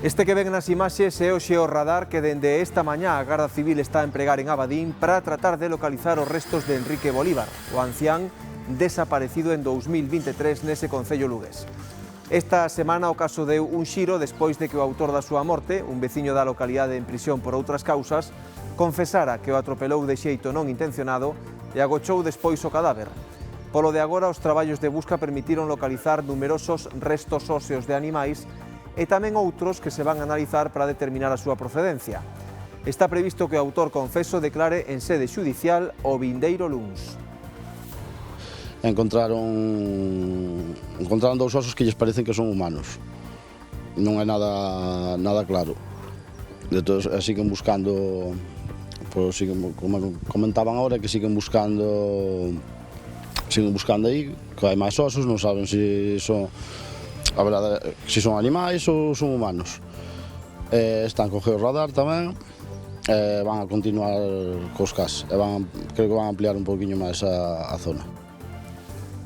Este que ven nas imaxes é o xeorradar que dende esta mañá a Garda Civil está a empregar en Abadín para tratar de localizar os restos de Enrique Bolívar, o ancián desaparecido en 2023 nese concello lugués. Esta semana o caso deu un xiro despois de que o autor da súa morte, un veciño da localidade en prisión por outras causas, confesara que o atropelou de xeito non intencionado e agochou despois o cadáver. Polo de agora, os traballos de busca permitiron localizar numerosos restos óseos de animais e tamén outros que se van a analizar para determinar a súa procedencia. Está previsto que o autor confeso declare en sede xudicial o vindeiro luns. Encontraron dous osos que lles parecen que son humanos. Non é nada claro. Entón, siguen buscando, como comentaban ahora, que siguen buscando aí, que hai máis osos, non saben se son, a verdade, se son animais ou son humanos. Están co georradar tamén, van a continuar cos CAS, creo que van a ampliar un poquinho máis a zona.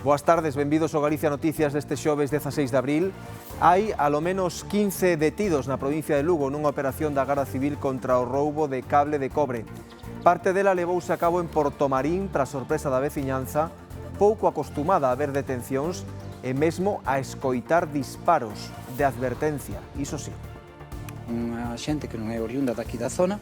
Boas tardes, benvidos ao Galicia Noticias deste xoves 16 de abril. Hai alo menos 15 detidos na provincia de Lugo nunha operación da Garda Civil contra o roubo de cable de cobre. Parte dela levouse a cabo en Portomarín para sorpresa da veciñanza, pouco acostumada a ver detencións e mesmo a escoitar disparos de advertencia, iso sí. Unha xente que non é oriunda daqui da zona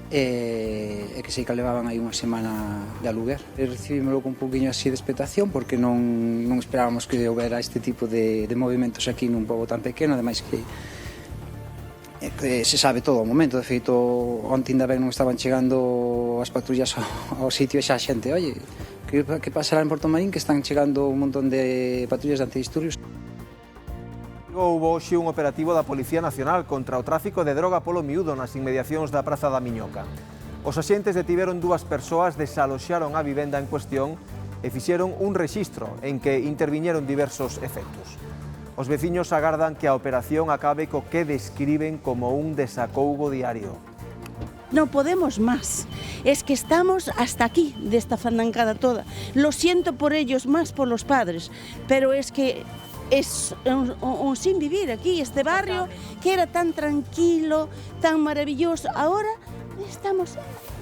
e que sei que levaban aí unha semana de aluguer. Recibímoslo con un poquinho así de expectación porque non esperábamos que houbera este tipo de movimentos aquí nun pobo tan pequeno, ademais que se sabe todo ao momento. De feito, onte ainda ben non estaban chegando as patrullas ao sitio e xa a xente, oye, que pasará en Portomarín que están chegando un montón de patrullas de antidisturbios. Houbo hoxe un operativo da Policía Nacional contra o tráfico de droga polo miúdo nas inmediacións da Praza da Miñoca. Os axentes detiveron dúas persoas, desaloxaron a vivenda en cuestión e fixeron un rexistro en que interviñeron diversos efectos. Os veciños agardan que a operación acabe co que describen como un desacougo diario. No podemos más, es que estamos hasta aquí de esta fandancada toda. Lo siento por ellos, más por los padres, pero es que es un sin vivir aquí, este barrio que era tan tranquilo, tan maravilloso. Ahora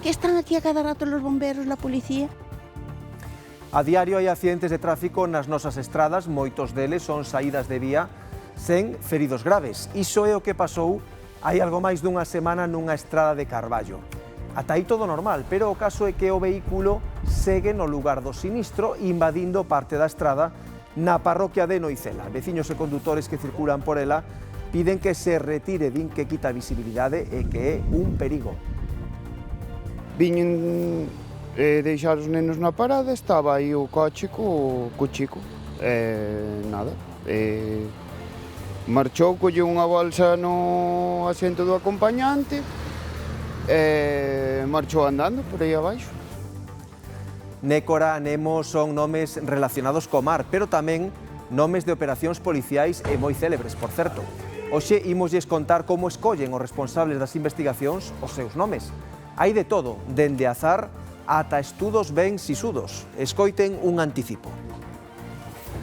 que están aquí a cada rato los bomberos, la policía. A diario hai accidentes de tráfico nas nosas estradas, moitos deles son saídas de vía sen feridos graves. Iso é o que pasou hai algo máis dunha semana nunha estrada de Carballo. Ata aí todo normal, pero o caso é que o vehículo segue no lugar do sinistro invadindo parte da estrada na parroquia de Noicela. Veciños e condutores que circulan por ela piden que se retire, din que quita visibilidade e que é un perigo. Viñen deixar os nenos na parada, estaba aí o coche co chico, nada. Marchou, colleu unha bolsa no asiento do acompañante e marchou andando por aí abaixo. Nécora, Nemo son nomes relacionados co mar, pero tamén nomes de operacións policiais e moi célebres, por certo. Hoxe imosles contar como escollen os responsables das investigacións os seus nomes. Hai de todo, dende azar ata estudos ben sisudos. Escoiten un anticipo.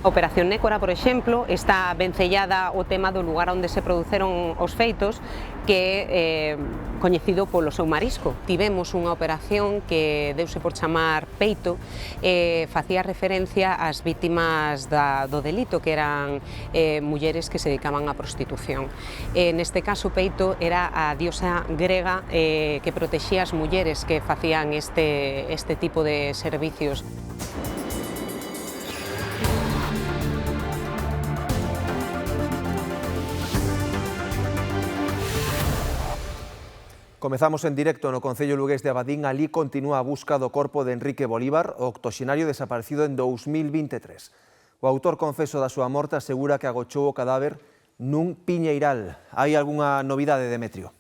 A Operación Nécora, por exemplo, está vencellada o tema do lugar onde se produceron os feitos, que é coñecido polo seu marisco. Tivemos unha operación que deuse por chamar Peito e facía referencia ás vítimas do delito, que eran mulleres que se dedicaban á prostitución. Neste caso, Peito era a diosa grega que protexía as mulleres que facían este tipo de servicios. Comezamos en directo no concello lugués de Abadín. Alí continúa a busca do corpo de Enrique Bolívar, o octoxenario desaparecido en 2023. O autor confeso da súa morte asegura que agochou o cadáver nun piñeiral. Hai algunha novidade, Demetrio?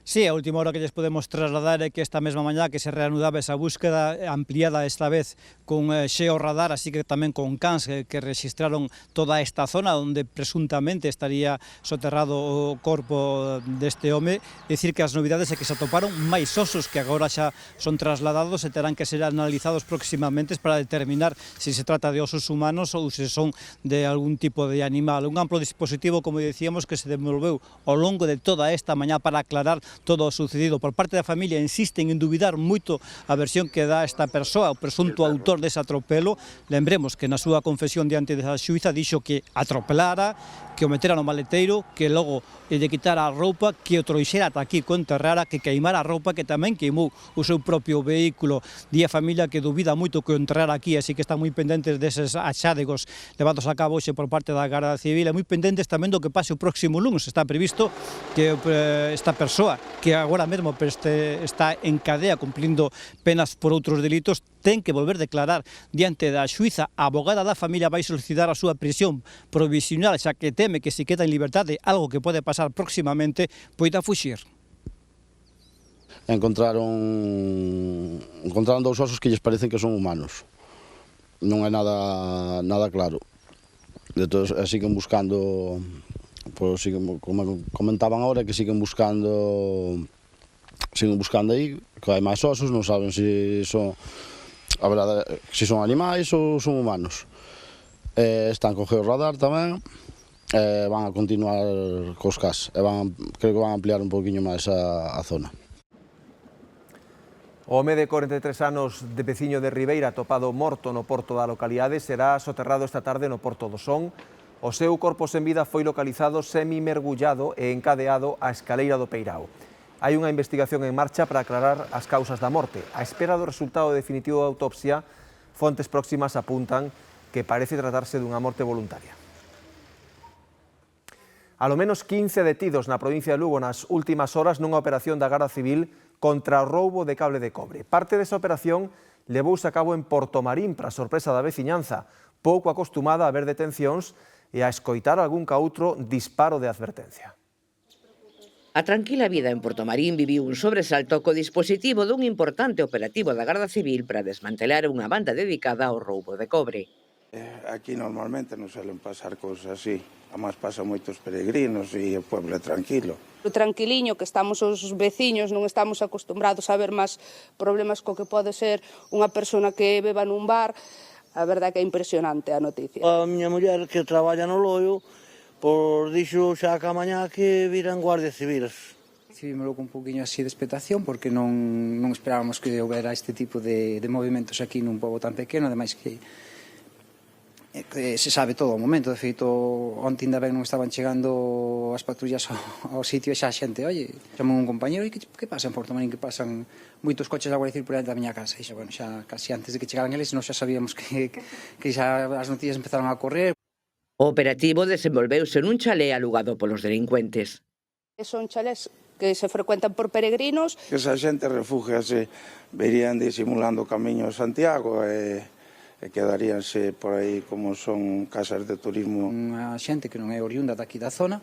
Sí, a última hora que lles podemos trasladar é que esta mesma mañá que se reanudaba esa búsqueda ampliada esta vez con xeorradar, así que tamén con cans que registraron toda esta zona onde presuntamente estaría soterrado o corpo deste home. Dicir que as novidades é que se atoparon máis osos que agora xa son trasladados e terán que ser analizados próximamente para determinar se se trata de osos humanos ou se son de algún tipo de animal. Un amplo dispositivo, como decíamos, que se desenvolveu ao longo de toda esta mañá para aclarar todo o sucedido. Por parte da familia insisten en duvidar moito a versión que dá esta persoa, o presunto autor dese atropelo. Lembremos que na súa confesión diante da xuíza dixo que atropelara, que o metera no maleteiro, que logo lle quitara a roupa, que o trouxera ata aquí, que o enterrara, que queimara a roupa, que tamén queimou o seu propio vehículo. Di a familia que dubida moito que o enterrara aquí, así que están moi pendentes deses achádegos levados a cabo hoxe por parte da Garda Civil e moi pendentes tamén do que pase o próximo lunes. Está previsto que esta persoa, que agora mesmo está en cadea cumplindo penas por outros delitos, ten que volver a declarar diante da xuíza. A abogada da familia vai solicitar a súa prisión provisional, xa que teme que se queda en liberdade, algo que pode pasar próximamente, poida fuxir. Encontraron dous osos que lles parecen que son humanos. Non é nada claro. Entón, siguen buscando, como comentaban agora, que siguen buscando aí, que hai máis osos, non saben se son, a verdade, se son animais ou son humanos. Están co georradar tamén, van a continuar cos cas, e creo que van a ampliar un poquinho máis a zona. O home de 43 anos de veciño de Ribeira, atopado morto no porto da localidade, será soterrado esta tarde no Porto do Son. O seu corpo sen vida foi localizado semi-mergullado e encadeado á escaleira do Peirao. Hai unha investigación en marcha para aclarar as causas da morte. A espera do resultado definitivo da autopsia, fontes próximas apuntan que parece tratarse dunha morte voluntaria. Alo menos 15 detidos na provincia de Lugo nas últimas horas nunha operación da Garda Civil contra o roubo de cable de cobre. Parte desa operación levouse a cabo en Portomarín para sorpresa da veciñanza, pouco acostumada a ver detencións e a escoitar algún cautro disparo de advertencia. A tranquila vida en Portomarín viviu un sobresalto co dispositivo dun importante operativo da Garda Civil para desmantelar unha banda dedicada ao roubo de cobre. Aquí normalmente non suelen pasar cousas así, además pasan moitos peregrinos e o pueblo é tranquilo. O tranquiliño que estamos os veciños, non estamos acostumbrados a ver máis problemas co que pode ser unha persona que beba nun bar. A verdade que é impresionante a noticia. A miña muller que traballa no Loio, dixo xa que a mañá que viran guardias civiles. Recibímoslo con un poquinho así de expectación porque non esperábamos que houbera este tipo de movimentos aquí nun pobo tan pequeno, ademais que se sabe todo o momento. De feito, onte ainda ben non estaban chegando as patrullas ao sitio e xa a xente, oye, chamou un compañero e que pasa en Portomarín, que pasan moitos coches da Guardia Civil por diante da miña casa. E xa, bueno, xa casi antes de que chegaran eles, nós xa sabíamos que xa as noticias empezaron a correr. O operativo desenvolveuse nun chalé alugado polos delincuentes. Son chalés que se frecuentan por peregrinos. Que esa xente refúgiase, verían disimulando o camiño a Santiago e quedaríanse por aí como son casas de turismo. Unha xente que non é oriunda daqui da zona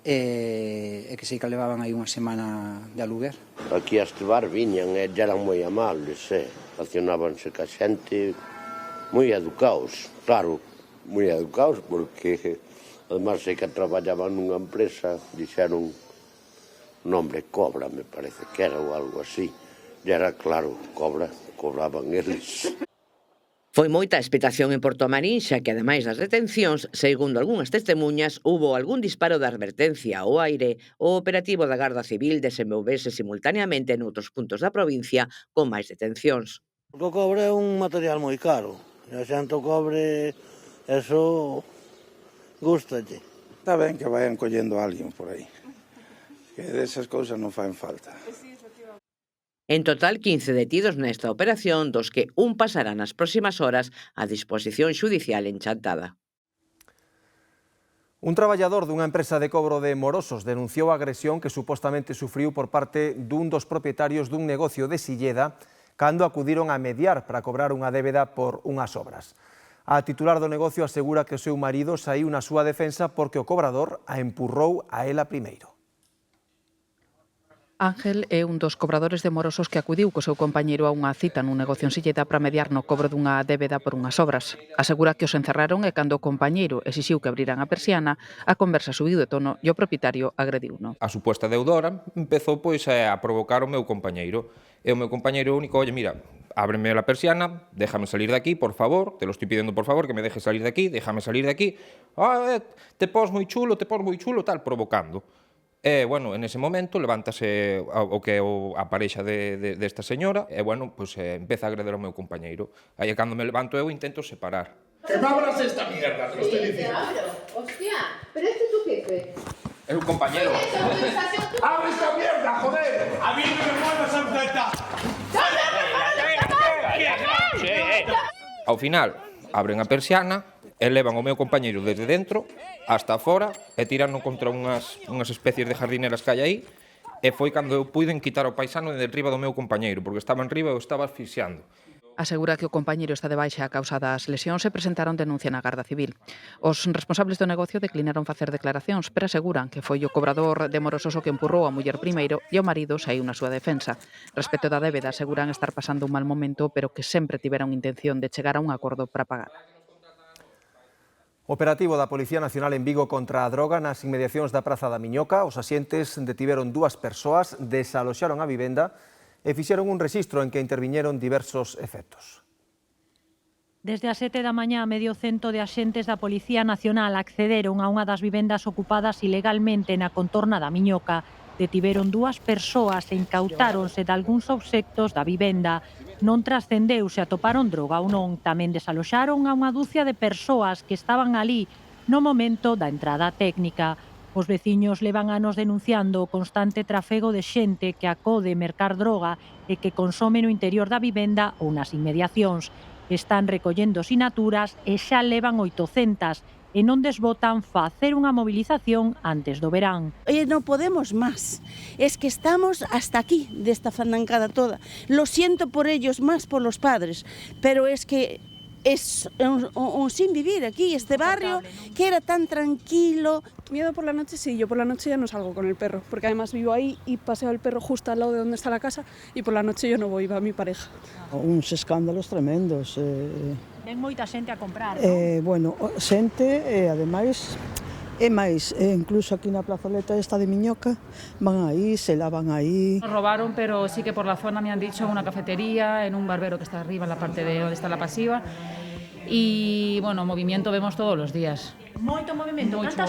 e que sei que levaban aí unha semana de aluguer. Aquí a estivar viñan e eran moi amables, accionábanse ca xente moi educados, claro, moi educados porque además sei que traballaban nunha empresa, dixeron nombre Cobra, me parece que era ou algo así, e era claro, cobraban eles. Foi moita a expectación en Portomarín, xa que ademais das detencións, segundo algunhas testemunhas, hubo algún disparo de advertencia ao aire. O operativo da Garda Civil desenvolvese simultaneamente noutros puntos da provincia con máis detencións. O cobre é un material moi caro, e a xente o cobre, eso gustalle. Está ben que vayan collendo a alguén por aí, que desas cousas non fan falta. En total, 15 detidos nesta operación, dos que un pasará nas próximas horas a disposición xudicial en Chantada. Un traballador dunha empresa de cobro de Morosos denunciou a agresión que supostamente sufriu por parte dun dos propietarios dun negocio de Silleda cando acudiron a mediar para cobrar unha débeda por unhas obras. A titular do negocio asegura que o seu marido saíu na súa defensa porque o cobrador a empurrou a ela primeiro. Ángel é un dos cobradores de morosos que acudiu co seu compañeiro a unha cita nun negocio en Silleda para mediar no cobro dunha débeda por unhas obras. Asegura que os encerraron e cando o compañeiro exixiu que abriran a persiana, a conversa subiu de tono e o propietario agrediuno. A suposta deudora empezou a provocar o meu compañeiro. E o meu compañeiro único, oye, mira, ábreme a persiana, déjame salir de aquí, por favor, te lo estoy pidiendo por favor, que me dejes salir de aquí, déjame salir de aquí. Te pos moi chulo, tal, provocando. E, bueno, en ese momento levántase o que é a parexa desta señora e, bueno, empeza a agreder ao meu compañeiro. Aí, cando me levanto eu, intento separar. Que me abras esta mierda, te lo estoy diciendo. Hostia, pero este es tu jefe. É un compañero. ¡Abre esta mierda, joder! ¡A mí no me muevas a enfrentar! Ao final, abren a persiana e levan o meu compañeiro desde dentro hasta fora e tiranno contra unhas especies de jardineras que hai aí e foi cando eu puiden quitar o paisano de riba do meu compañeiro porque estaba en riba e eu estaba asfixiando. Asegura que o compañeiro está de baixa a causa das lesións e presentaron denuncia na Garda Civil. Os responsables do negocio declinaron facer declaracións, pero aseguran que foi o cobrador de morosos o que empurrou a muller primeiro e o marido saíu na súa defensa. Respecto da débeda, aseguran estar pasando un mal momento, pero que sempre tiveron intención de chegar a un acordo para pagar. Operativo da Policía Nacional en Vigo contra a droga nas inmediacións da Praza da Miñoca. Os asientes detiveron 2 persoas, desaloxaron a vivenda e fixeron un rexistro en que interviñeron diversos efectos. Desde as 7 da mañá, medio cento de axentes da Policía Nacional accederon a unha das vivendas ocupadas ilegalmente na contorna da Miñoca. Detiveron 2 persoas e incautáronse de algúns obxectos da vivenda. Non trascendeu se atoparon droga ou non. Tamén desaloxaron a unha dúcia de persoas que estaban ali no momento da entrada técnica. Os veciños levan anos denunciando o constante trafego de xente que acode mercar droga e que consome no interior da vivenda ou nas inmediacións. Están recollendo sinaturas e xa levan 800 e non desbotan facer unha movilización antes do verán. No podemos más. Es que estamos hasta aquí desta fandancada toda. Lo siento por ellos, más por los padres, pero es que es un sin vivir aquí, este barrio, ¿no? Que era tan tranquilo. Miedo por la noche, sí, yo por la noche ya no salgo con el perro, porque además vivo ahí y paseo al perro justo al lado de donde está la casa y por la noche yo no voy, va mi pareja. Uns escándalos tremendos. Ven moita xente a comprar, Bueno, xente e ademais é máis, incluso aquí na plazoleta esta de Miñoca, van aí, se lavan aí. Nos robaron, pero sí que por la zona me han dicho una cafetería, en un barbero que está arriba, en la parte de donde está la pasiva. Y, bueno, movimiento vemos todos los días. Moito movimento. Canta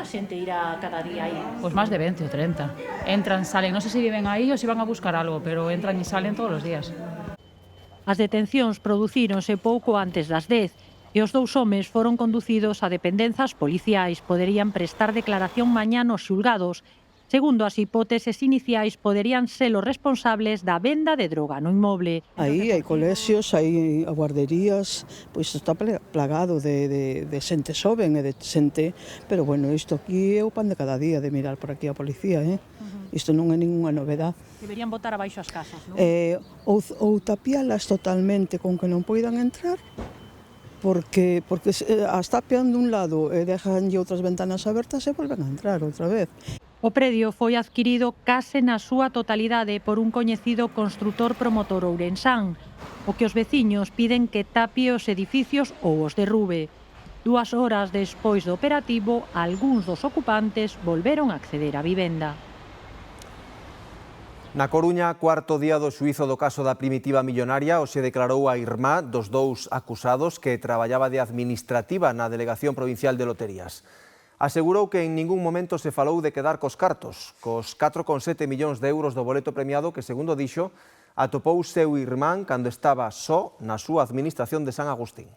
xente irá cada día aí? Pues más de 20 o 30. Entran, salen, no sé si viven aí o si van a buscar algo, pero entran y salen todos los días. As detencións producíronse pouco antes das 10 e os 2 homes foron conducidos a dependenzas policiais. Poderían prestar declaración mañá nos xulgados. Segundo as hipóteses iniciais, poderían ser os responsables da venda de droga no inmoble. Aí hai colexios, hai guarderías, pois está plagado de xente xoven e de xente, pero bueno, isto aquí é o pan de cada día de mirar por aquí a policía, Isto non é ninguna novedad. Deberían botar abaixo as casas, non? Ou tapialas totalmente con que non poidan entrar, porque as tapian dun lado e dejan outras ventanas abertas e volven a entrar outra vez. O predio foi adquirido case na súa totalidade por un coñecido construtor promotor ourensán, o que os veciños piden que tapie os edificios ou os derrube. 2 horas despois do operativo, algúns dos ocupantes volveron a acceder á vivenda. Na Coruña, 4º día do xuízo do caso da Primitiva Millonaria, hoxe declarou a irmá dos 2 acusados que traballaba de administrativa na Delegación Provincial de Loterías. Asegurou que en ningún momento se falou de quedar cos cartos, cos 4,7 millóns de euros do boleto premiado que, segundo dixo, atopou seu irmán cando estaba só na súa administración de San Agustín.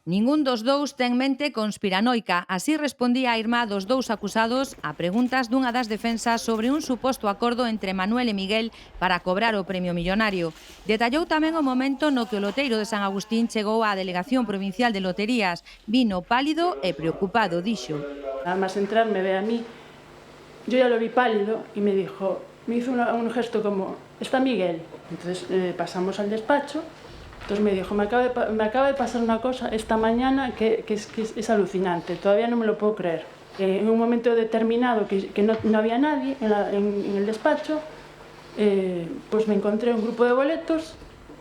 Ningún dos 2 ten mente conspiranoica, así respondía a irmá dos 2 acusados a preguntas dunha das defensas sobre un suposto acordo entre Manuel e Miguel para cobrar o premio millonario. Detallou tamén o momento no que o loteiro de San Agustín chegou á Delegación Provincial de Loterías. Vino pálido e preocupado, dixo. Nada más entrar me ve a mí, yo ya lo vi pálido y me hizo un gesto como, ¿está Miguel? Entonces pasamos al despacho. Entonces me dijo, me acaba de pasar una cosa esta mañana que es alucinante, todavía no me lo puedo creer. En un momento determinado que no había nadie en el despacho, pues me encontré un grupo de boletos,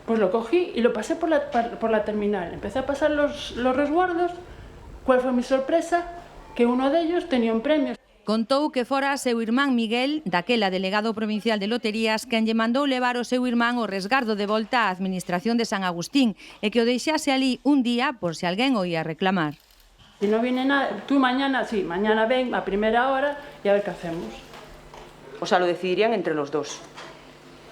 pues lo cogí y lo pasé por la terminal. Empecé a pasar los resguardos. ¿Cuál fue mi sorpresa? Que uno de ellos tenía un premio. Contou que fora seu irmán Miguel, daquela delegado provincial de loterías, quen lle mandou levar o seu irmán o resgardo de volta á administración de San Agustín e que o deixase ali un día por se alguén o ia reclamar. Si no viene nada, tú mañana ven a primera hora y a ver qué hacemos. O sea, lo decidirían entre los dos.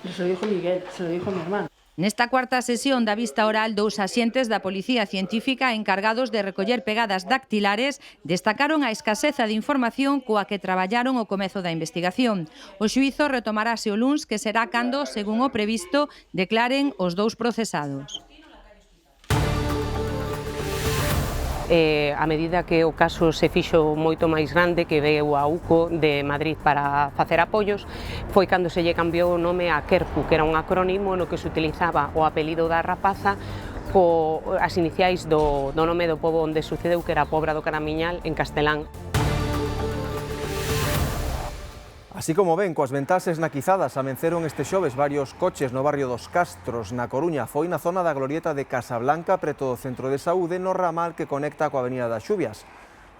Se lo dijo Miguel, se lo dijo mi hermano. Nesta cuarta sesión da vista oral, 2 axentes da Policía Científica encargados de recoller pegadas dactilares destacaron a escaseza de información coa que traballaron ao comezo da investigación. O xuízo retomarase o luns, que será cando, según o previsto, declaren os 2 procesados. A medida que o caso se fixo moito máis grande, que veio a UCO de Madrid para facer apoios, foi cando se lle cambiou o nome a KERPU, que era un acrónimo no que se utilizaba o apelido da rapaza as iniciais do nome do pobo onde sucedeu, que era a Pobra do Caramiñal, en Castelán. Así como ven, coas ventaxes naquizadas amenceron este xoves varios coches no barrio dos Castros, na Coruña. Foi na zona da glorieta de Casablanca, preto do centro de saúde, no ramal que conecta coa avenida das Xubias.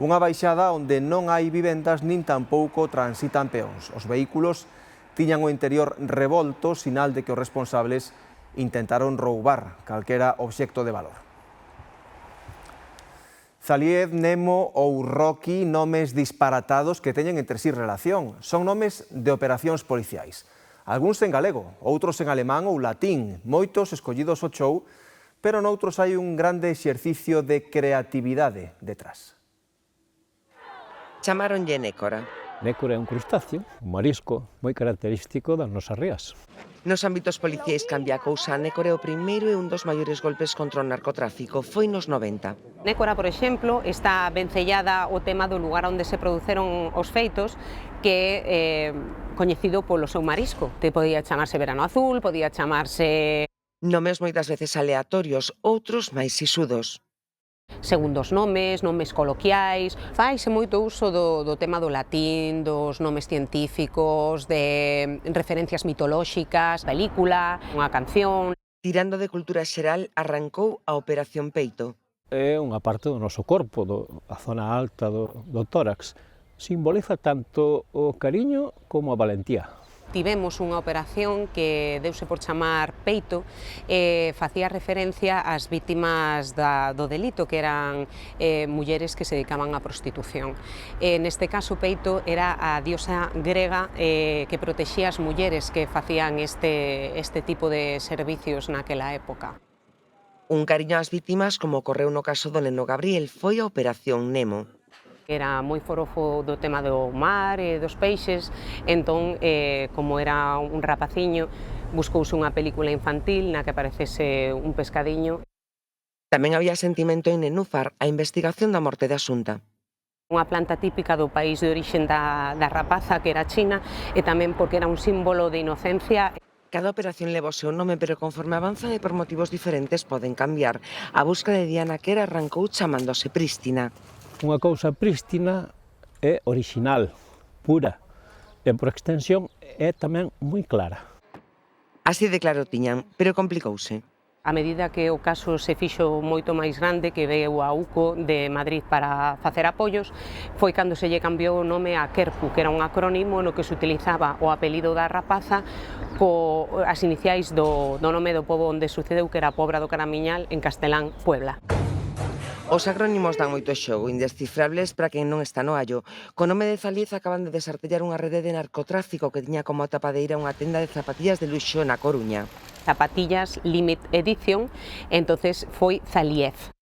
Unha baixada onde non hai vivendas nin tampouco transitan peóns. Os vehículos tiñan o interior revolto, sinal de que os responsables intentaron roubar calquera obxecto de valor. Zaliev, Nemo ou Rocky, nomes disparatados que teñen entre sí relación. Son nomes de operacións policiais. Algúns en galego, outros en alemán ou latín, moitos escollidos ao show, pero noutros hai un grande exercicio de creatividade detrás. Chamaronlle Nécora. Nécora é un crustáceo, un marisco moi característico das nosas rías. Nos ámbitos policiais cambia a cousa. Nécora é o primeiro e un dos maiores golpes contra o narcotráfico. Foi nos 90. Nécora, por exemplo, está vencellada o tema do lugar onde se produceron os feitos, que é coñecido polo seu marisco. Te podía chamarse Verano Azul, podía chamarse... Nomes moitas veces aleatorios, outros máis sisudos. Segundo os nomes coloquiais, faise moito uso do tema do latín, dos nomes científicos, de referencias mitolóxicas, película, unha canción. Tirando de cultura xeral, arrancou a Operación Peito. É unha parte do noso corpo, a zona alta do tórax. Simboliza tanto o cariño como a valentía. Tivemos unha operación que deuse por chamar Peito e facía referencia ás vítimas do delito, que eran mulleres que se dedicaban á prostitución. Neste caso, Peito era a diosa grega que protexía as mulleres que facían este tipo de servicios naquela época. Un cariño ás vítimas, como ocorreu no caso do neno Gabriel, foi a Operación Nemo. Era moi forofo do tema do mar e dos peixes, entón, como era un rapaciño, buscouse unha película infantil na que aparecese un pescadiño. Tamén había sentimento en Nenúfar, a investigación da morte de Asunta. Unha planta típica do país de orixen da rapaza, que era China, e tamén porque era un símbolo de inocencia. Cada operación leva o seu nome, pero conforme avanzan e por motivos diferentes poden cambiar. A busca de Diana Quer arrancou chamándose Prístina. Unha cousa prístina é orixinal, pura, e por extensión é tamén moi clara. Así de claro tiñan, pero complicouse. A medida que o caso se fixo moito máis grande, que veio a UCO de Madrid para facer apoios, foi cando se lle cambiou o nome a KERPU, que era un acrónimo no que se utilizaba o apelido da rapaza as iniciais do nome do pobo onde sucedeu, que era a Pobra do Caramiñal, en Castelán, Puebla. Os acrónimos dan moito xogo, indescifrables para quen non está no hallo. Co nome de Zaliev acaban de desartellar unha rede de narcotráfico que tiña como tapadeira unha tenda de zapatillas de luxo na Coruña. Zapatillas Limit Edition, entonces foi Zaliev.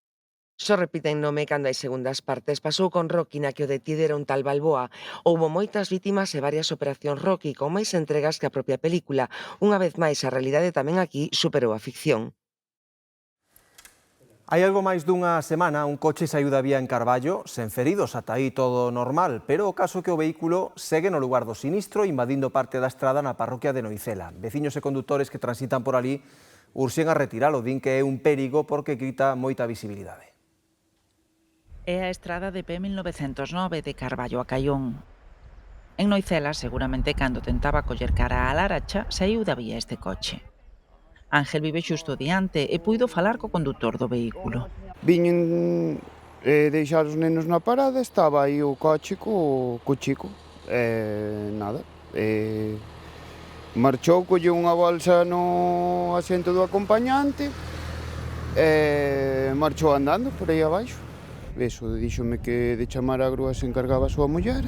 Só repiten nome cando hai segundas partes. Pasou con Rocky, na que o detido era un tal Balboa. Houbo moitas vítimas e varias operacións Rocky, con máis entregas que a propia película. Unha vez máis, a realidade tamén aquí superou a ficción. Hai algo máis dunha semana, un coche saiu da vía en Carballo, sen feridos, ata aí todo normal, pero o caso que o vehículo segue no lugar do sinistro, invadindo parte da estrada na parroquia de Noicela. Veciños e condutores que transitan por ali urxen a retiralo, din que é un perigo porque quita moita visibilidade. é a estrada de P1909 de Carballo a Caión. En Noicela, seguramente cando tentaba coller cara á Laracha, saiu da vía este coche. Ángel vive xusto diante e puido falar co condutor do vehículo. Viñen deixar os nenos na parada, estaba aí o coche co chico. Nada. Marchou, colleu unha bolsa no asento do acompañante e marchou andando por aí abaixo. Eso, díxome que de chamar a grúa se encargaba a súa muller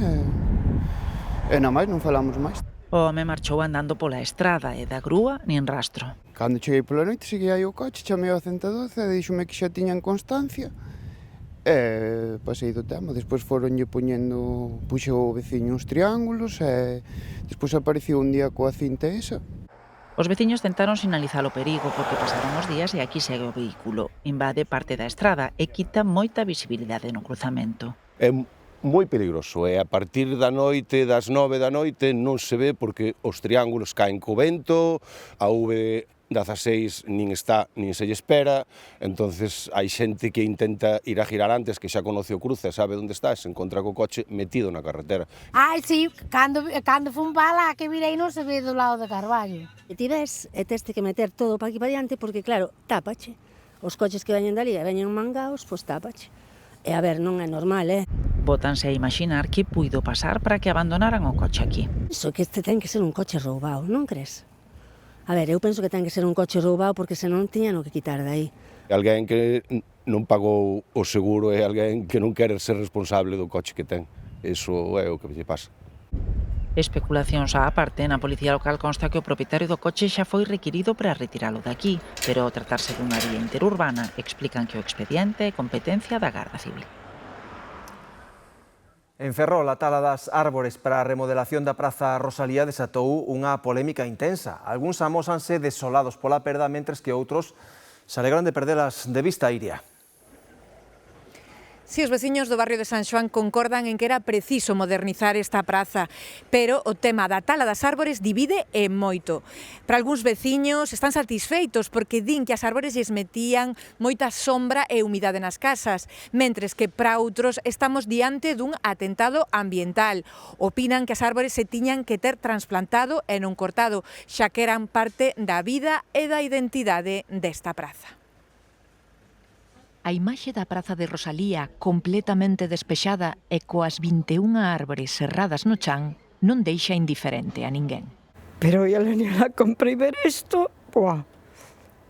e nada máis, non falamos máis. O home marchou andando pola estrada e da grúa nin rastro. Cando cheguei pola noite, seguía aí o coche, chamei ao 112 e díxome que xa tiñan constancia e pasei do tema. Despois foronlle puxo o veciño uns triángulos e despois apareceu un día coa cinta esa. Os veciños tentaron sinalizar o perigo porque pasaron os días e aquí segue o vehículo. Invade parte da estrada e quita moita visibilidade no cruzamento. É moi peligroso e a partir da noite, das 9 da noite, non se ve porque os triángulos caen co vento, a V16 nin está, nin se lle espera, entonces hai xente que intenta ir a girar antes, que xa conoce o cruce, sabe onde está, se encontra co coche metido na carretera. Ai, sí, cando fun para lá que virei non se ve do lado de Carballo. E ti ves, e teste que meter todo para aquí para diante, porque claro, tápache. Os coches que veñen dali e veñen mangaos, pois tápache. E a ver, non é normal, Bótanse a imaginar que puido pasar para que abandonaran o coche aquí. Iso que este ten que ser un coche roubado, non crees? A ver, eu penso que ten que ser un coche roubado porque senón tiñan o que quitar dai. Alguén que non pagou o seguro é alguén que non quere ser responsable do coche que ten. Iso é o que lle pasa. Especulacións á parte, na Policía Local consta que o propietario do coche xa foi requirido para retiralo daqui, pero ao tratarse dunha vía interurbana, explican que o expediente é competencia da Garda Civil. En Ferrol, a tala das árbores para a remodelación da Praza Rosalía desatou unha polémica intensa. Algúns amósanse desolados pola perda, mentres que outros se alegran de perdelas de vista, Iria. Si, os veciños do barrio de San Xoán concordan en que era preciso modernizar esta praza, pero o tema da tala das árbores divide e moito. Para algúns veciños están satisfeitos porque din que as árbores lles metían moita sombra e humidade nas casas, mentres que para outros estamos diante dun atentado ambiental. Opinan que as árbores se tiñan que ter trasplantado e non cortado, xa que eran parte da vida e da identidade desta praza. A imaxe da Praza de Rosalía completamente despexada e coas 21 árbores serradas no chan non deixa indiferente a ninguén. Pero ia venir a compra e ver isto, ¡buah!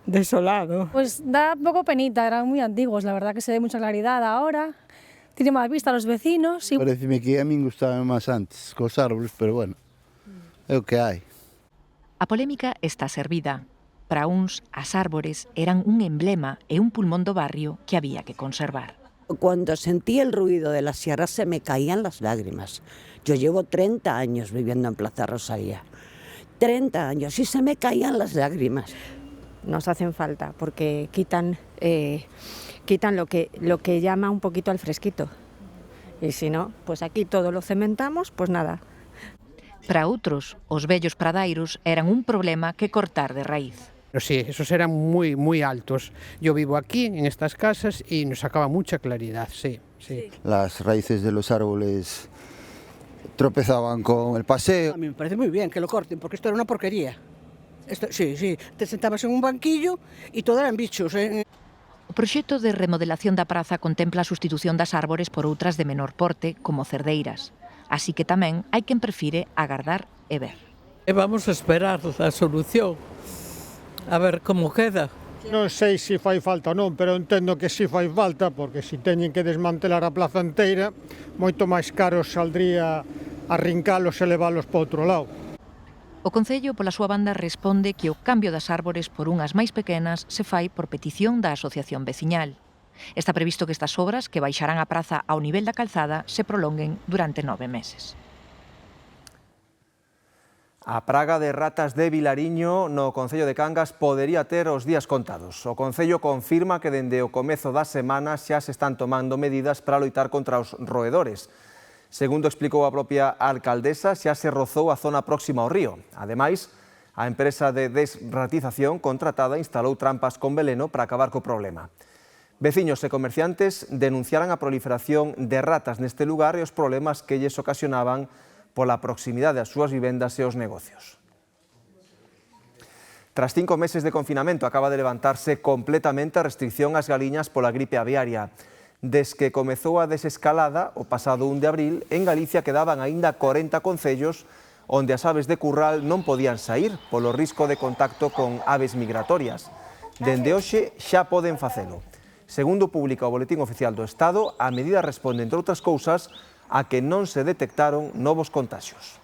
Desolado. Pues da poco penita, eran muy antiguos, la verdad que se ve mucha claridad ahora, tiene más vista a los vecinos. Pareceme que a min gustaba máis antes, cos árboles, pero bueno, é o que hai. A polémica está servida. Para uns, as árbores eran un emblema e un pulmón do barrio que había que conservar. Cuando sentí el ruido de la sierra se me caían las lágrimas. Yo llevo 30 años viviendo en Plaza Rosalía. 30 años y se me caían las lágrimas. Nos hacen falta porque quitan lo que llama un poquito al fresquito. Y si no, pues aquí todo lo cementamos, pues nada. Para outros, os vellos pradairos eran un problema que cortar de raíz. Sí, esos eran muy altos. Yo vivo aquí, en estas casas, y nos sacaba mucha claridad, sí. Las raíces de los árboles tropezaban con el paseo. A mí me parece muy bien que lo corten, porque esto era una porquería. Sí, te sentabas en un banquillo y todo eran bichos. O proxecto de remodelación da praza contempla a sustitución das árbores por outras de menor porte, como cerdeiras. Así que tamén hai quen prefire agardar e ver. Vamos a esperar a solución. A ver como queda. Non sei se fai falta ou non, pero entendo que si fai falta, porque se teñen que desmantelar a plaza inteira, moito máis caro saldría arrincalos e leválos para outro lado. O Concello, pola súa banda, responde que o cambio das árbores por unhas máis pequenas se fai por petición da asociación veciñal. Está previsto que estas obras, que baixarán a praza ao nivel da calzada, se prolonguen durante 9 meses. A praga de ratas de Vilariño no Concello de Cangas podería ter os días contados. O Concello confirma que dende o comezo da semana xa se están tomando medidas para loitar contra os roedores. Segundo explicou a propia alcaldesa, xa se rozou a zona próxima ao río. Ademais, a empresa de desratización contratada instalou trampas con veleno para acabar co problema. Veciños e comerciantes denunciaran a proliferación de ratas neste lugar e os problemas que lles ocasionaban pola proximidade ás súas vivendas e aos negocios. Tras 5 meses de confinamento, acaba de levantarse completamente a restricción ás galiñas pola gripe aviaria. Des que comezou a desescalada o pasado 1 de abril, en Galicia quedaban aínda 40 concellos onde as aves de curral non podían saír polo risco de contacto con aves migratorias. Dende hoxe xa poden facelo. Segundo publica o Boletín Oficial do Estado, a medida responde, entre outras cousas, a que non se detectaron novos contaxios.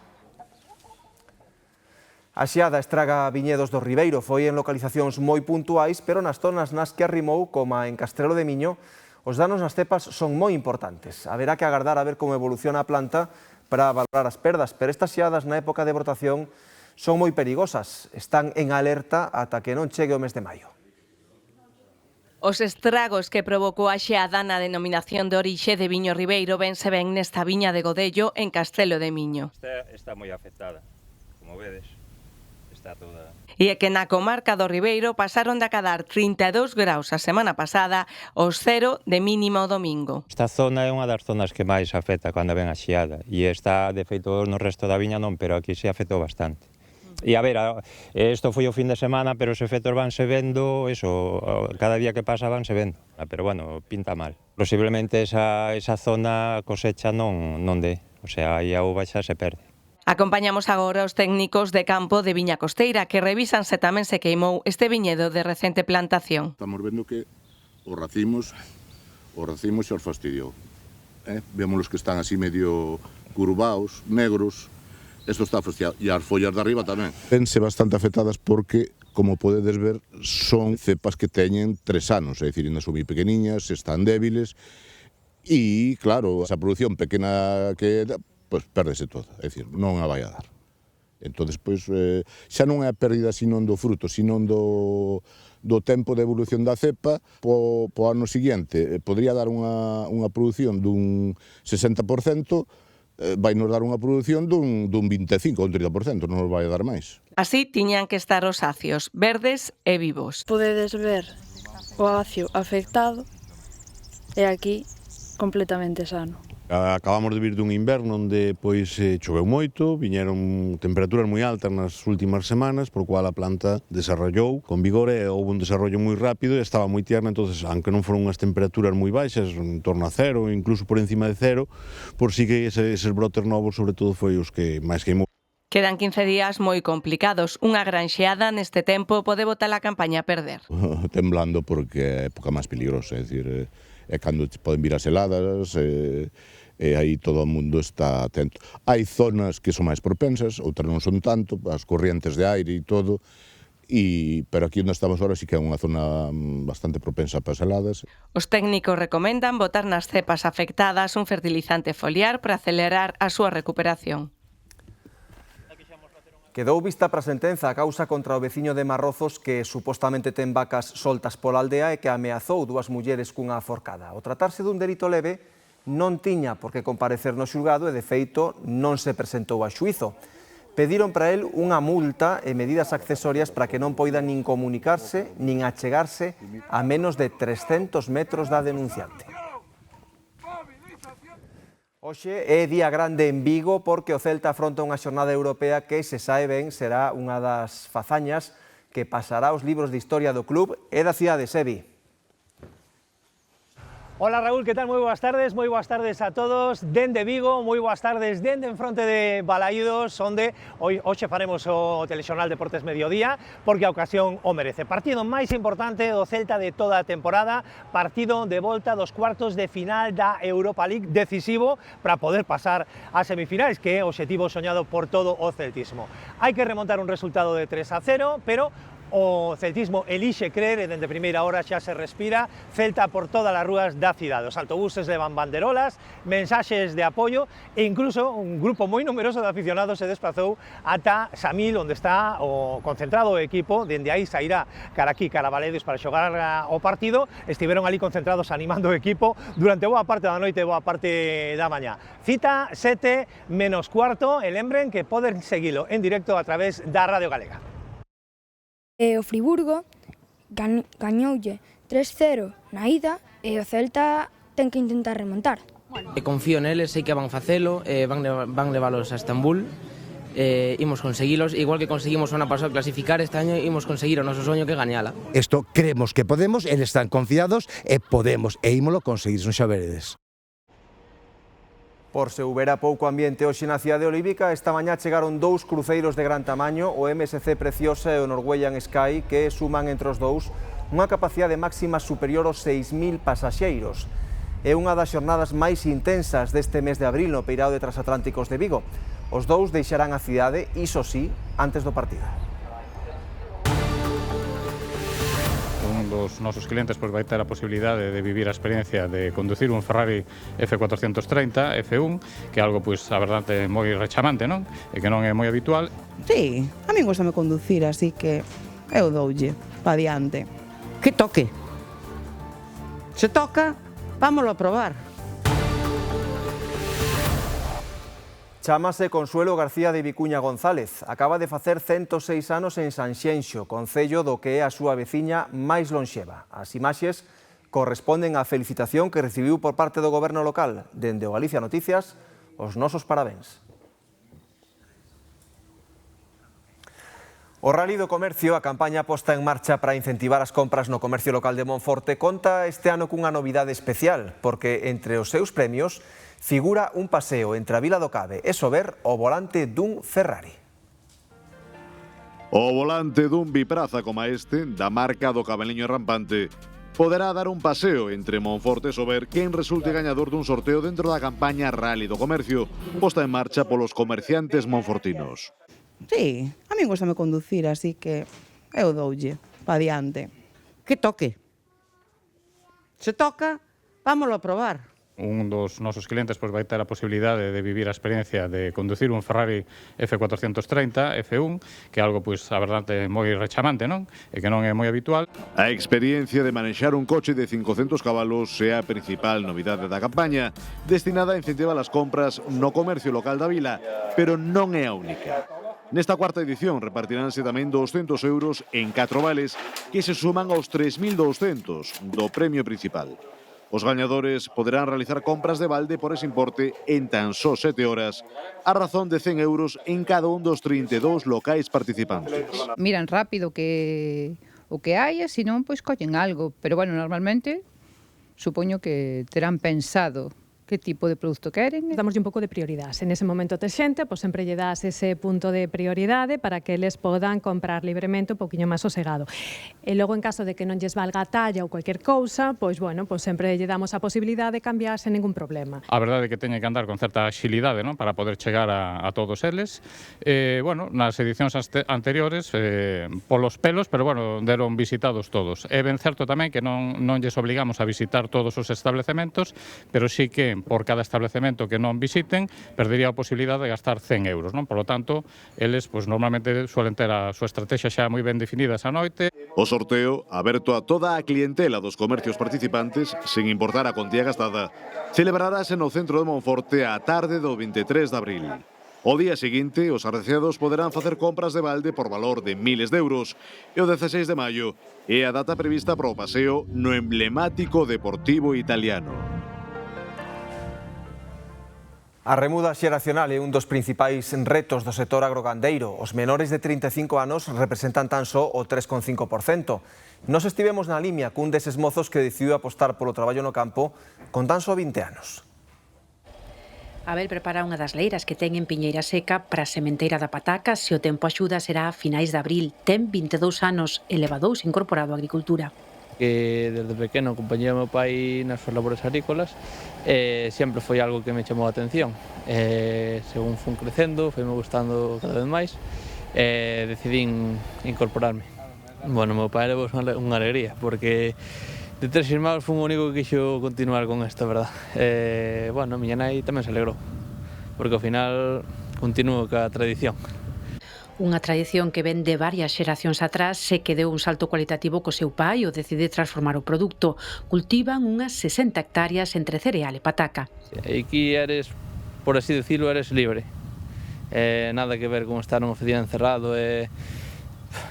A xeada estraga viñedos do Ribeiro, foi en localizacións moi puntuais, pero nas zonas nas que arrimou, como en Castrelo de Miño, os danos nas cepas son moi importantes. Haberá que agardar a ver como evoluciona a planta para valorar as perdas, pero estas xeadas na época de brotación son moi perigosas. Están en alerta ata que non chegue o mes de maio. Os estragos que provocou a xeada na denominación de orixe de Viño Ribeiro vense ben nesta viña de Godello en Castrelo de Miño. Está moi afectada, como vedes, está toda... E é que na comarca do Ribeiro pasaron de acadar 32 graus a semana pasada aos 0 de mínimo o domingo. Esta zona é unha das zonas que máis afecta cando ven a xeada e está, de feito, no resto da viña non, pero aquí se afectou bastante. E a ver, isto foi o fin de semana, pero os efectos vanse vendo, eso, cada día que pasa vanse vendo. Pero bueno, pinta mal. Posiblemente esa zona cosecha non dé, o sea, aí a uva xa se perde. Acompañamos agora os técnicos de campo de Viña Costeira que revisan se tamén se queimou este viñedo de recente plantación. Estamos vendo que os racimos se os fastidiou. Vemos os que están así medio curvaos, negros. Isto está fastidiado, e as follas de arriba tamén. Vense bastante afectadas porque, como podedes ver, son cepas que teñen 3 anos, é dicir, ainda son moi pequeniñas, están débiles, e, claro, esa produción pequena que pois perdese toda, é dicir, non a vai a dar. Entonces, pois, xa non é a pérdida senón do fruto, senón do tempo de evolución da cepa, po ano seguinte podría dar unha produción dun 60%, vai nos dar unha produción dun 25 ou un 30%, non nos vai a dar máis. Así tiñan que estar os acios, verdes e vivos. Podedes ver o acio afectado e aquí completamente sano. Acabamos de vir dun inverno onde pois choveu moito, viñeron temperaturas moi altas nas últimas semanas, por cual a planta desarrollou con vigor e houve un desarrollo moi rápido e estaba moi tierna, entonces, aunque non foron unhas temperaturas moi baixas, en torno a 0, incluso por encima de 0, por si que eses brotes novos, sobre todo, foi os que máis queimou. Quedan 15 días moi complicados. Unha gran xeada neste tempo pode botar a campaña a perder. Temblando porque é a época máis peligrosa, é dicir, é cando poden vir as heladas, e aí todo o mundo está atento. Hai zonas que son máis propensas, outras non son tanto, as corrientes de aire e todo, pero aquí onde estamos ahora sí que é unha zona bastante propensa para as heladas. Os técnicos recomendan botar nas cepas afectadas un fertilizante foliar para acelerar a súa recuperación. Quedou vista para a sentenza a causa contra o veciño de Marrozos que supostamente ten vacas soltas pola aldea e que ameazou 2 mulleres cunha forcada. Ao tratarse dun delito leve, non tiña por que comparecer no xulgado e, de feito, non se presentou a xuízo. Pediron para el unha multa e medidas accesorias para que non poida nin comunicarse nin achegarse a menos de 300 metros da denunciante. Hoxe é día grande en Vigo porque o Celta afronta unha xornada europea que, se sae ben, será unha das fazañas que pasará aos libros de historia do club e da cidade, Sevi. Hola Raúl, que tal? Moi boas tardes a todos dende Vigo, moi boas tardes dende en fronte de Balaídos, onde hoxe faremos o Telexornal Deportes Mediodía, porque a ocasión o merece. Partido máis importante do Celta de toda a temporada, partido de volta dos cuartos de final da Europa League, decisivo para poder pasar ás semifinais, que é o obxectivo soñado por todo o celtismo. Hai que remontar un resultado de 3-0, pero o celtismo elixe crer e dende primeira hora xa se respira Celta por todas as rúas da cidade. Os autobuses levan banderolas, mensaxes de apoio e incluso un grupo moi numeroso de aficionados se desplazou ata Samil, onde está o concentrado o equipo. Dende aí sairá cara aquí, cara a Balaídos, para xogar o partido. Estiveron ali concentrados animando o equipo durante boa parte da noite e boa parte da mañá. Cita 7 menos cuarto e lembren que poden seguilo en directo a través da Radio Galega. O Friburgo gañoulle 3-0 na ida e o Celta ten que intentar remontar. Confío neles, sei que van facelo, van leválos a Estambul, imos conseguilos, igual que conseguimos o ano pasado clasificar, este año imos conseguir o noso soño que gañala. Isto creemos que podemos, eles están confiados e podemos, e ímolo conseguir, non xa veredes. Por se houbera pouco ambiente hoxe na cidade olívica, esta mañá chegaron 2 cruceiros de gran tamaño, o MSC Preciosa e o Norwegian Sky, que suman entre os dous unha capacidade máxima superior aos 6.000 pasaxeiros. É unha das xornadas máis intensas deste mes de abril no peirao de Transatlánticos de Vigo. Os dous deixarán a cidade, iso sí, antes do partido. Un dos nosos clientes vai ter a posibilidade de vivir a experiencia de conducir un Ferrari F430 F1, que é algo, a verdade, moi rechamante, non? E que non é moi habitual. Sí, a min gostame conducir, así que eu doulle, pa diante. Que toque. Se toca, vámoslo a probar. Chámase Consuelo García de Vicuña González. Acaba de facer 106 anos en Sanxenxo, concello do que é a súa veciña máis lonxeva. As imaxes corresponden á felicitación que recibiu por parte do goberno local. Dende o Galicia Noticias, os nosos parabéns. O Rally do Comercio, a campaña posta en marcha para incentivar as compras no comercio local de Monforte, conta este ano cunha novidade especial, porque entre os seus premios figura un paseo entre a Vila do Cabe e Sober ao volante dun Ferrari. O volante dun bipraza como este, da marca do Cabeliño Rampante, poderá dar un paseo entre Monforte e Sober quen resulte gañador dun sorteo dentro da campaña Rally do Comercio, posta en marcha polos comerciantes monfortinos. Sí, a min gostame conducir, así que eu doulle, pa diante. Que toque. Se toca, vámoslo a probar. Un dos nosos clientes vai ter a posibilidade de vivir a experiencia de conducir un Ferrari F430 F1, que é algo, a verdade, moi rechamante, non? E que non é moi habitual. A experiencia de manexar un coche de 500 cabalos é a principal novidade da campaña, destinada a incentivar as compras no comercio local da vila, pero non é a única. Nesta cuarta edición repartiránse tamén 200 euros en 4 vales que se suman aos 3.200 do premio principal. Os gañadores poderán realizar compras de balde por ese importe en tan só 7 horas, a razón de 100 euros en cada un dos 32 locais participantes. Miran rápido o que hai, e senón, collen algo. Pero, normalmente, supoño que terán pensado que tipo de produto queren. Damos un pouco de prioridade. En ese momento te xente, sempre lle das ese punto de prioridade para que eles podan comprar libremente un poquinho máis sosegado. E logo, en caso de que non lles valga a talla ou cualquier cousa, sempre lle damos a posibilidade de cambiar sen ningún problema. A verdade é que teñen que andar con certa axilidade, non? Para poder chegar a todos eles. Nas edicións anteriores, polos pelos, pero, deron visitados todos. É ben certo tamén que non lles obligamos a visitar todos os establecementos, pero sí que por cada establecemento que non visiten, perdería a posibilidade de gastar 100 euros, non? Por lo tanto, eles, normalmente suelen ter a súa estrategia xa moi ben definida esa noite. O sorteo, aberto a toda a clientela dos comercios participantes, sin importar a contía gastada, celebrarase no centro de Monforte a tarde do 23 de abril. O día seguinte, os arreciados poderán facer compras de balde por valor de miles de euros, e o 16 de maio é a data prevista para o paseo no emblemático Deportivo Italiano. A remuda xeracional é un dos principais retos do sector agrogandeiro. Os menores de 35 anos representan tan só o 3,5%. Nos estivemos na Limia cun deses mozos que decidiu apostar polo traballo no campo con tan só 20 anos. Abel prepara unha das leiras que ten en Piñeira Seca para a sementeira da pataca. Se o tempo axuda, será a finais de abril. Ten 22 anos e leva 2 incorporado á agricultura. Que desde pequeno acompañei ao meu pai nas súas labores agrícolas e sempre foi algo que me chamou a atención. Según fun crecendo, foi-me gustando cada vez máis e decidín incorporarme. Bueno, meu pai era unha alegría porque de 3 irmáns fun o único que quixo continuar con esta, verdad. Bueno, miña nai tamén se alegrou porque ao final continuo ca tradición. Unha tradición que ven de varias xeracións atrás e que deu un salto cualitativo co seu pai o decide transformar o produto. Cultivan unhas 60 hectáreas entre cereal e pataca. Aquí eres, por así decirlo, eres libre. Nada que ver con estar nunha oficina encerrado.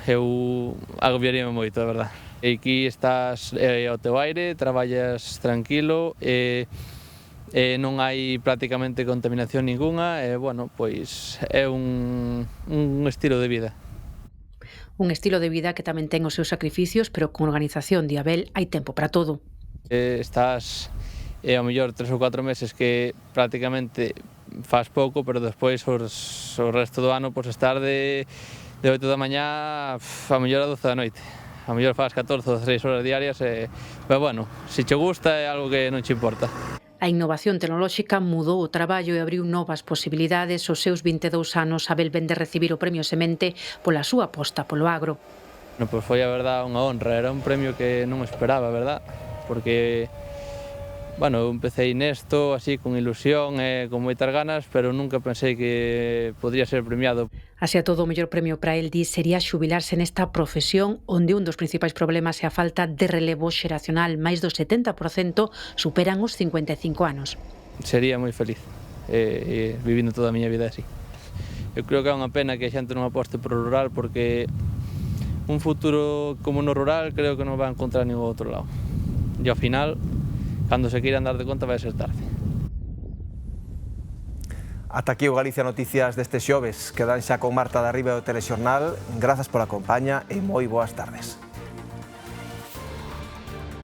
Eu agobiaríame moito, é verdade. Aquí estás ao teu aire, traballas tranquilo, non hai prácticamente contaminación ninguna, bueno, pois é un estilo de vida. Un estilo de vida que tamén ten os seus sacrificios, pero con organización de Abel hai tempo para todo. Estás ao mellor 3 ou 4 meses que prácticamente faz pouco, pero despois o resto do ano pois estar de 8 da mañá a mellor a 12 da noite. A mellor faz 14 ou 16 horas diarias, pero bueno, se te gusta é algo que non te importa. A innovación tecnolóxica mudou o traballo e abriu novas posibilidades. Aos seus 22 anos, Abel vén de recibir o premio Semente pola súa aposta polo agro. Pois foi a verdad unha honra, era un premio que non esperaba, verdad? Porque, bueno, eu empecé nesto así con ilusión e con moitas ganas, pero nunca pensei que podría ser premiado. Así a todo, o mellor premio para el di sería xubilarse nesta profesión onde un dos principais problemas é a falta de relevo xeracional. Máis do 70% superan os 55 anos. Sería moi feliz vivindo toda a miña vida así. Eu creo que é unha pena que a xente non aposte por o rural porque un futuro como no rural creo que non vai encontrar ningún outro lado. E ao final, cando se queiran dar de conta vai ser tarde. Ata aquí o Galicia Noticias deste xoves. Quedan xa con Marta de Arriba do Telexornal. Grazas pola compaña e moi boas tardes.